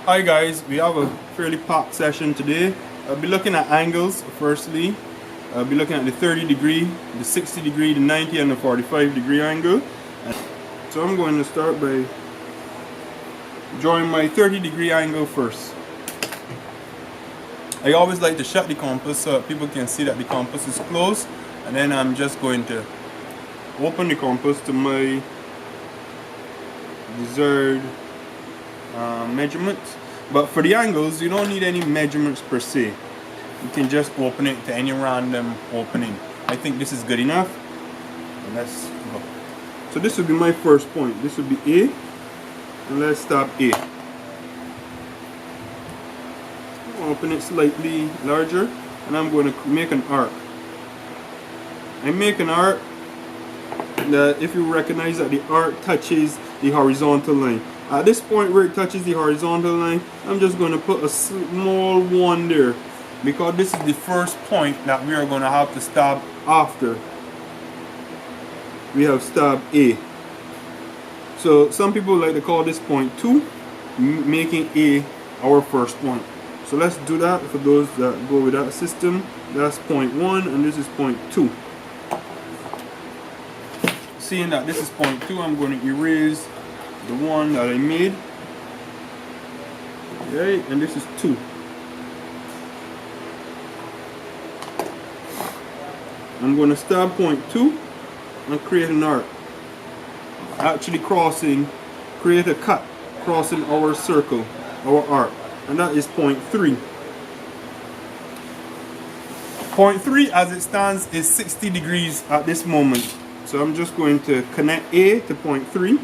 Hi guys, we have a fairly packed session today. I'll be looking at angles firstly. I'll be looking at the 30 degree, the 60 degree, the 90 and the 45 degree angle. So I'm going to start by drawing my 30 degree angle first. I always like to shut the compass so that people can see that the compass is closed, and then I'm just going to open the compass to my desired measurements. But for the angles, you don't need any measurements per se. You can just open it to any random opening. I think this is good enough. Let's go. So this would be my first point. This would be A, and let's stop A. Open it slightly larger, and I'm going to make an arc. I make an arc that, if you recognize that the arc touches the horizontal line. At this point where it touches the horizontal line, I'm just going to put a small one there, because this is the first point that we are going to have to stab after we have stabbed A. So some people like to call this point 2, making A our first point. So let's do that for those that go with that system. That's point 1 and this is point 2. Seeing that this is point 2, I'm going to erase the one that I made. Okay, and this is 2. I'm going to stab point 2 and create an arc. Actually create a cut crossing our circle, our arc. And that is point 3. Point 3 as it stands is 60 degrees at this moment. So I'm just going to connect A to point 3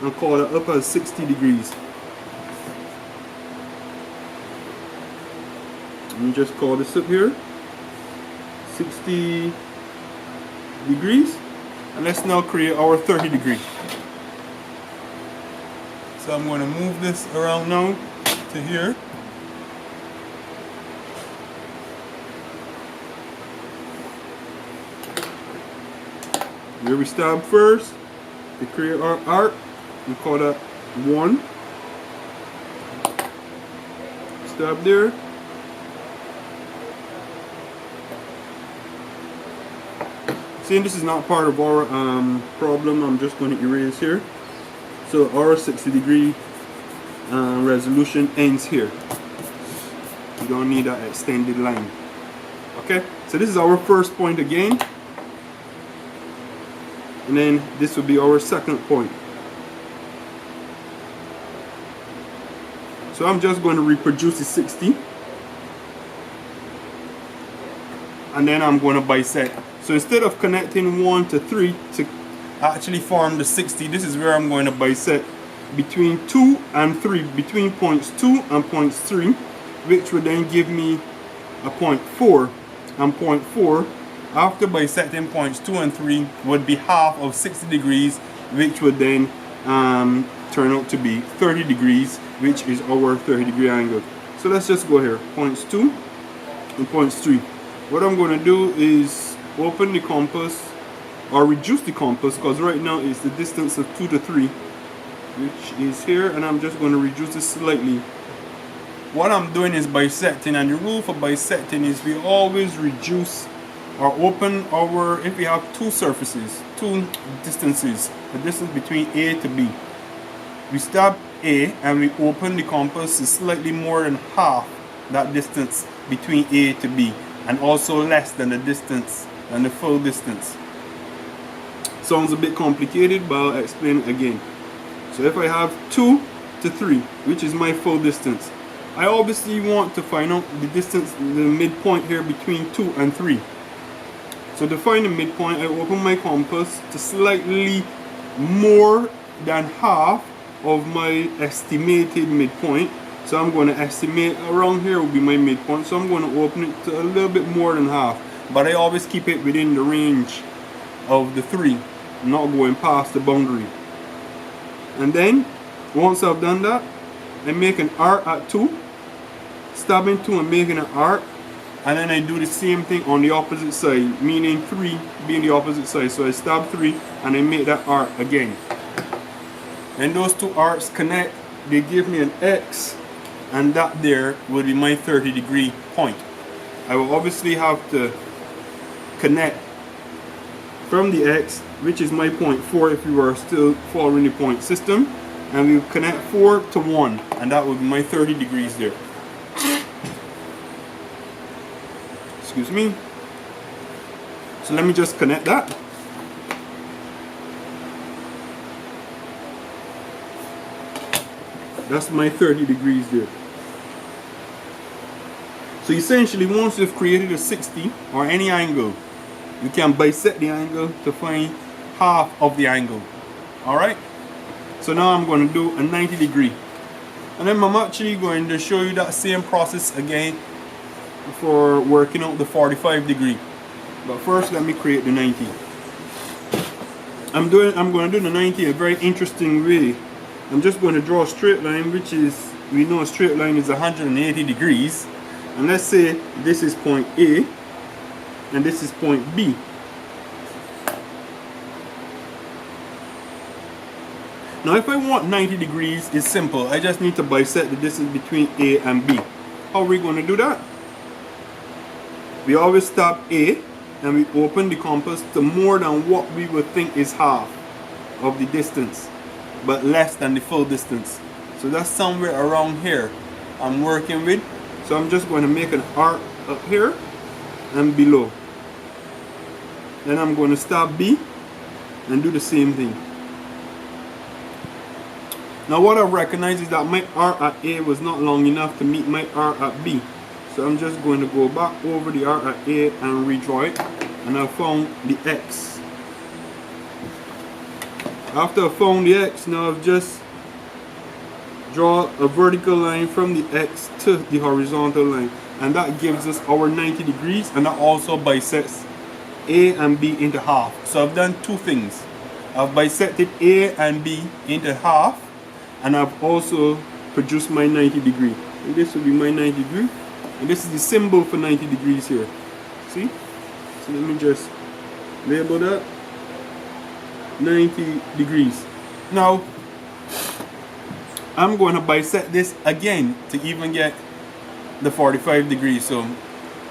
and call it up as 60 degrees. And just call this up here 60 degrees. And let's now create our 30 degree. So I'm going to move this around now to here. Here we stab first to create our arc. We call that 1. Stab there. Seeing this is not part of our problem, I'm just going to erase here. So our 60 degree resolution ends here. You don't need that extended line. Okay, so this is our first point again, and then this will be our second point. So I'm just going to reproduce the 60, and then I'm going to bisect. So instead of connecting 1 to 3 to actually form the 60, this is where I'm going to bisect between 2 and 3, between points 2 and points 3, which would then give me a point 4. And point 4, after bisecting points 2 and 3, would be half of 60 degrees, which would then turn out to be 30 degrees, which is our 30 degree angle. So let's just go here, points 2 and points 3. What I'm going to do is open the compass, or reduce the compass, because right now it's the distance of 2 to 3, which is here, and I'm just going to reduce it slightly. What I'm doing is bisecting, and the rule for bisecting is we always reduce or open our, if we have two surfaces, two distances, the distance between A to B. We stab A and we open the compass to slightly more than half that distance between A to B, and also less than the distance, than the full distance. Sounds a bit complicated, but I'll explain it again. So if I have 2 to 3, which is my full distance, I obviously want to find out the distance, the midpoint here between 2 and 3. So to find the midpoint, I open my compass to slightly more than half of my estimated midpoint. So I'm going to estimate around here will be my midpoint. So I'm going to open it to a little bit more than half. But I always keep it within the range of the 3, not going past the boundary. And then, once I've done that, I make an arc at 2, stabbing 2 and making an arc, and then I do the same thing on the opposite side, meaning 3 being the opposite side. So I stab 3 and I make that arc again. And those two arcs connect, they give me an X and that there will be my 30-degree point. I will obviously have to connect from the X, which is my point 4 if we were still following the point system, and we'll connect 4 to 1, and that will be my 30 degrees there. Excuse me. So let me just connect that. That's my 30 degrees there. So essentially, once you've created a 60 or any angle, you can bisect the angle to find half of the angle. Alright? So now I'm going to do a 90 degree. And then I'm actually going to show you that same process again for working out the 45 degree. But first let me create the 90. I'm going to do the 90 in a very interesting way. I'm just going to draw a straight line, which is, we know a straight line is 180 degrees. And let's say this is point A and this is point B. Now if I want 90 degrees, it's simple. I just need to bisect the distance between A and B. How are we going to do that? We always stop A and we open the compass to more than what we would think is half of the distance, but less than the full distance. So that's somewhere around here I'm working with. So I'm just going to make an arc up here and below. Then I'm going to stop B and do the same thing. Now what I recognize is that my arc at A was not long enough to meet my arc at B. So I'm just going to go back over the arc at A and redraw it. And I found the X. After I found the X, now I've just draw a vertical line from the X to the horizontal line, and that gives us our 90 degrees, and that also bisects A and B into half. So I've done two things. I've bisected A and B into half, and I've also produced my 90 degree. And this will be my 90 degree, and this is the symbol for 90 degrees here. See? So let me just label that 90 degrees. Now I'm going to bisect this again to even get the 45 degrees. So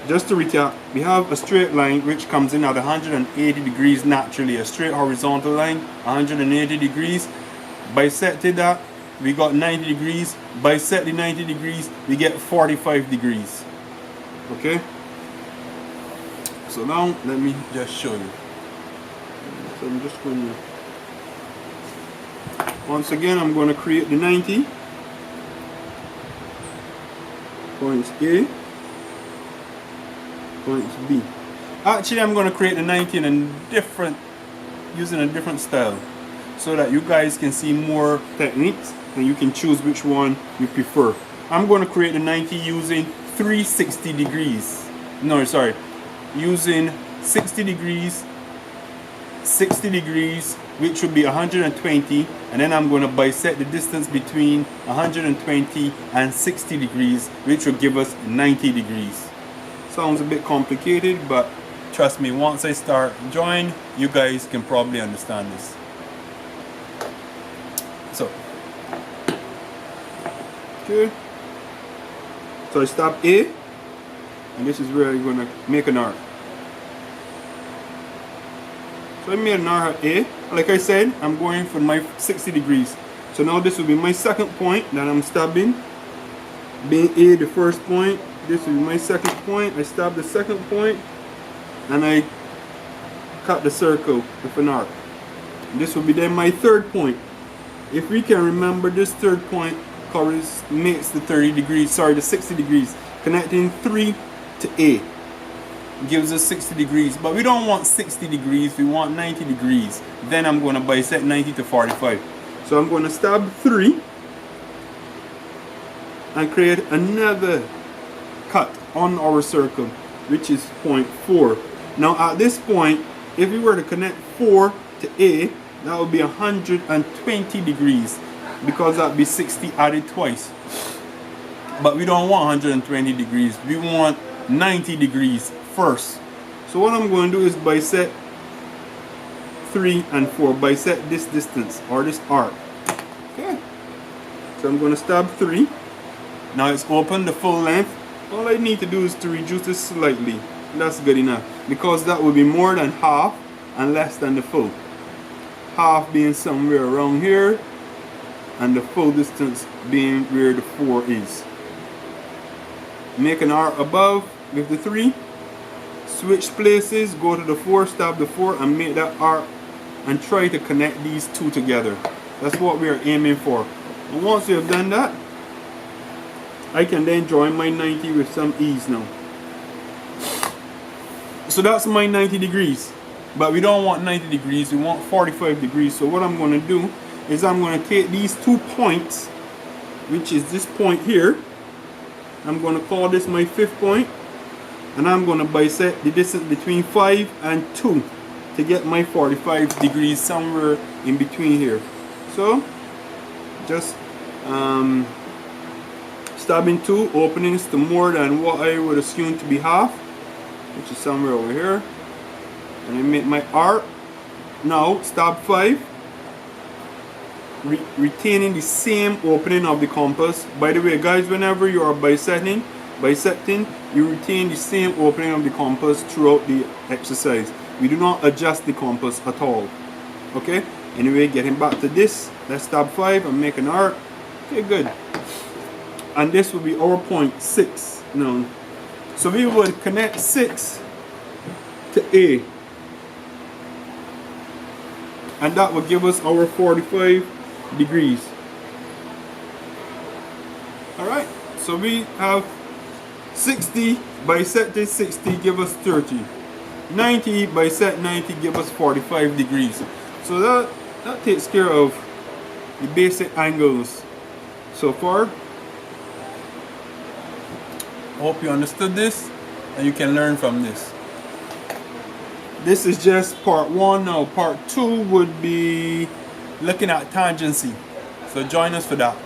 just to recap, we have a straight line which comes in at 180 degrees naturally, a straight horizontal line, 180 degrees. Bisected that, we got 90 degrees. Bisect the 90 degrees, we get 45 degrees. Okay? So now let me just show you. So I'm just going to, once again, I'm going to create the 90 points A, points B. Actually, I'm going to create the 90 in a different, using a different style, so that you guys can see more techniques and you can choose which one you prefer. I'm going to create the 90 using 360 degrees. No, sorry, using 60 degrees, 60 degrees, which would be 120, and then I'm going to bisect the distance between 120 and 60 degrees, which will give us 90 degrees. Sounds a bit complicated, but trust me, once I start drawing, you guys can probably understand this. So, okay, so I stop A, and this is where I'm going to make an arc. So I made an arc at A. Like I said, I'm going for my 60 degrees. So now this will be my second point that I'm stabbing. Being A the first point, this will be my second point. I stab the second point and I cut the circle with an arc. And this will be then my third point. If we can remember, this third point makes the 30 degrees, sorry, the 60 degrees, connecting 3 to A. Gives us 60 degrees, but we don't want 60 degrees, we want 90 degrees. Then I'm going to bisect 90 to 45. So I'm going to stab 3 and create another cut on our circle, which is point 4. Now at this point, if we were to connect 4 to A, that would be 120 degrees, because that would be 60 added twice. But we don't want 120 degrees, we want 90 degrees first. So what I'm going to do is bisect 3 and 4, bisect this distance or this arc. Okay. So I'm going to stab 3 Now it's open the full length. All I need to do is to reduce it slightly. That's good enough, because that will be more than half and less than the full. Half being somewhere around here and the full distance being where the 4 is. Make an arc above with the 3. Switch places, go to the 4, stab the 4 and make that arc and try to connect these two together. That's what we are aiming for. And once we have done that, I can then join my 90 with some ease now. So that's my 90 degrees. But we don't want 90 degrees, we want 45 degrees. So what I'm going to do is I'm going to take these 2 points, which is this point here. I'm going to call this my 5th point. And I'm going to bisect the distance between 5 and 2 to get my 45 degrees somewhere in between here. So just stabbing 2 openings to more than what I would assume to be half, which is somewhere over here, and I make my arc. Now stab 5, retaining the same opening of the compass. By the way guys, whenever you are bisecting, you retain the same opening of the compass throughout the exercise. We do not adjust the compass at all. Okay, anyway, getting back to this, let's stab 5 and make an arc. Okay, good. And this will be our point 6 now. So we would connect 6 to A, and that will give us our 45 degrees. Alright, so we have 60 bisected 60 give us 30. 90 bisect 90 give us 45 degrees. So that takes care of the basic angles so far. Hope you understood this and you can learn from this. This is just part 1. Now part 2 would be looking at tangency. So join us for that.